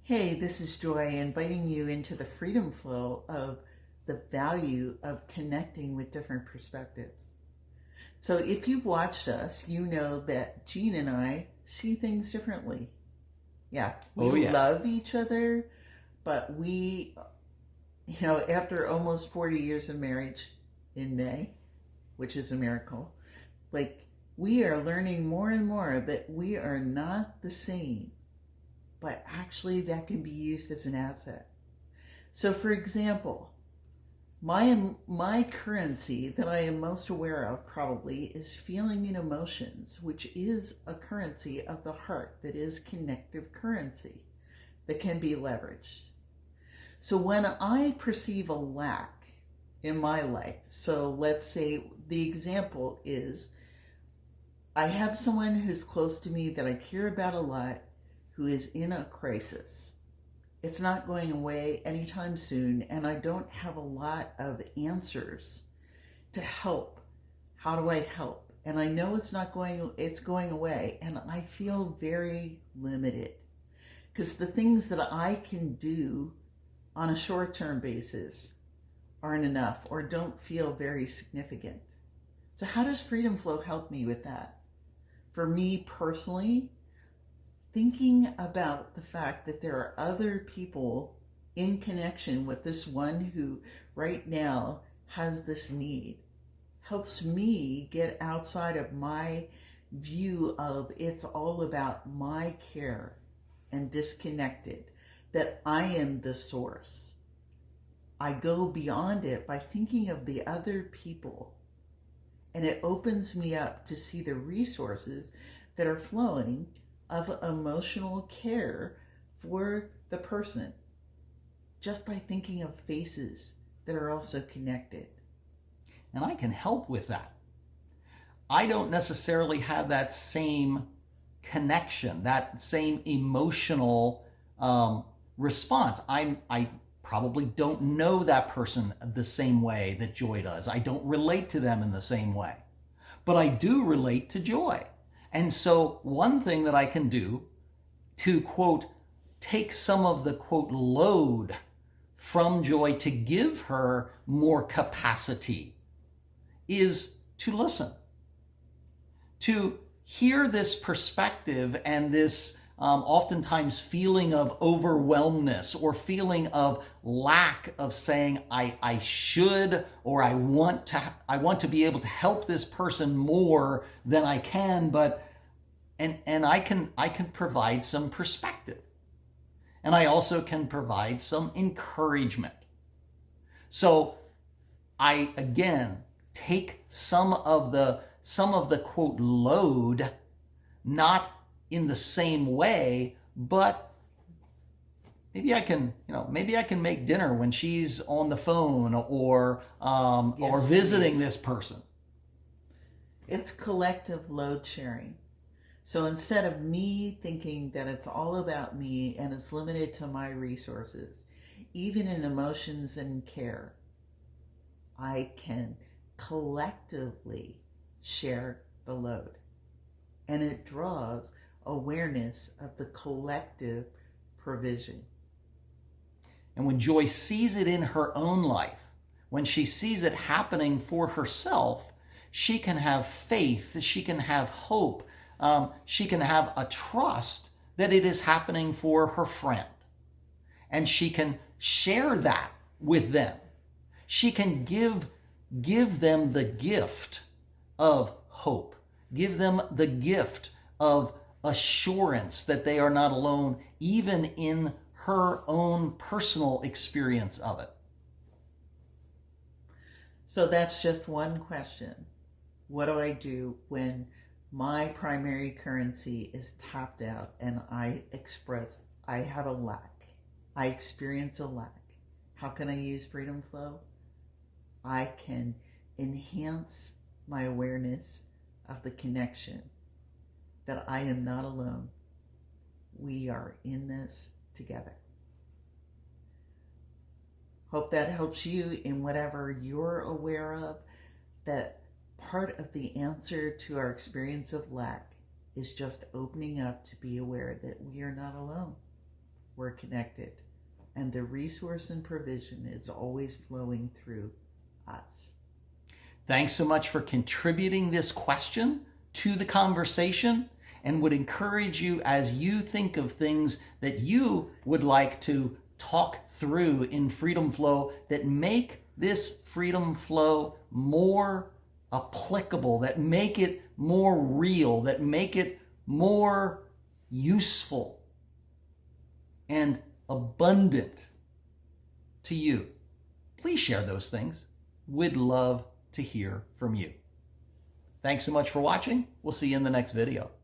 Hey, this is Joy, inviting you into the freedom flow of the value of connecting with different perspectives. So, if you've watched us, you know that Jean and I see things differently. Yeah, we Oh, yes. love each other, but after almost 40 years of marriage in May, which is a miracle, like we are learning more and more that we are not the same, but actually that can be used as an asset. So, for example, my currency that I am most aware of probably is feeling and emotions, which is a currency of the heart that is connective currency that can be leveraged. So when I perceive a lack in my life, so let's say the example is I have someone who's close to me that I care about a lot who is in a crisis. It's not going away anytime soon, and I don't have a lot of answers to help. How do I help? And I know it's going away, and I feel very limited because the things that I can do on a short-term basis aren't enough or don't feel very significant. So how does Freedom Flow help me with that? For me personally, thinking about the fact that there are other people in connection with this one who right now has this need helps me get outside of my view of it's all about my care and disconnected, that I am the source. I go beyond it by thinking of the other people, and it opens me up to see the resources that are flowing of emotional care for the person just by thinking of faces that are also connected. And I can help with that. I don't necessarily have that same connection, that same emotional response. I probably don't know that person the same way that Joy does. I don't relate to them in the same way. But I do relate to Joy. And so one thing that I can do to, quote, take some of the, quote, load from Joy to give her more capacity is to listen, to hear this perspective and this oftentimes feeling of overwhelmness or feeling of lack of saying I should, or I want to be able to help this person more than I can, but and I can provide some perspective, and I also can provide some encouragement. So I again take some of the quote load, not in the same way, but maybe I can make dinner when she's on the phone or visiting Please. this person. It's collective load sharing. So instead of me thinking that it's all about me and it's limited to my resources, even in emotions and care, I can collectively share the load. And it draws awareness of the collective provision. And when Joy sees it in her own life, when she sees it happening for herself, she can have faith, she can have hope, she can have a trust that it is happening for her friend. And she can share that with them. She can give them the gift of hope, give them the gift of assurance that they are not alone, even in her own personal experience of it. So that's just one question. What do I do when my primary currency is tapped out and I have a lack? I experience a lack. How can I use Freedom Flow? I can enhance my awareness of the connection that I am not alone. We are in this together. Hope that helps you in whatever you're aware of, that part of the answer to our experience of lack is just opening up to be aware that we are not alone. we're connected. And the resource and provision is always flowing through us. Thanks so much for contributing this question to the conversation, and would encourage you, as you think of things that you would like to talk through in Freedom Flow that make this Freedom Flow more applicable, that make it more real, that make it more useful and abundant to you. Please share those things. We'd love to hear from you. Thanks so much for watching. We'll see you in the next video.